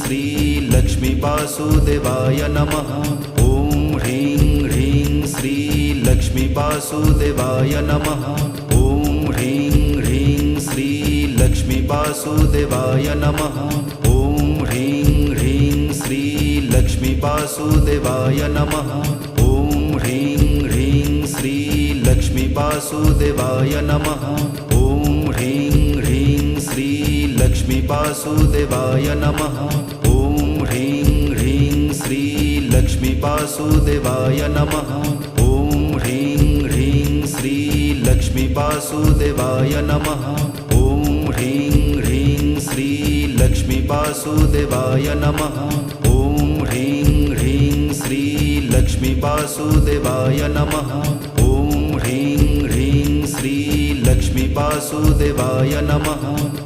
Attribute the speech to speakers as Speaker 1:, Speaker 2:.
Speaker 1: श्री लक्ष्मी वासुदेवाय नमः। ॐ ह्रीं ह्रीं श्री लक्ष्मी वासुदेवाय नमः। ॐ ह्रीं ह्रीं श्री लक्ष्मी वासुदेवाय नमः। ॐ ह्रीं ह्रीं श्री लक्ष्मी वासुदेवाय नमः। ॐ ह्रीं ह्रीं श्री लक्ष्मी वासुदेवाय नमः। ॐ ह्रीं ह्रीं श्री लक्ष्मी वासुदेवाय नमः। ॐ ह्रीं ह्रीं श्री लक्ष्मी वासुदेवाय नमः। ॐ ह्रीं ह्रीं श्री लक्ष्मी वासुदेवाय नमः। ॐ ह्रीं ह्रीं श्री लक्ष्मी वासुदेवाय नमः। ॐ ह्रीं ह्रीं श्री लक्ष्मी वासुदेवाय नमः। ॐ ह्रीं ह्रीं श्री लक्ष्मी वासुदेवाय नमः।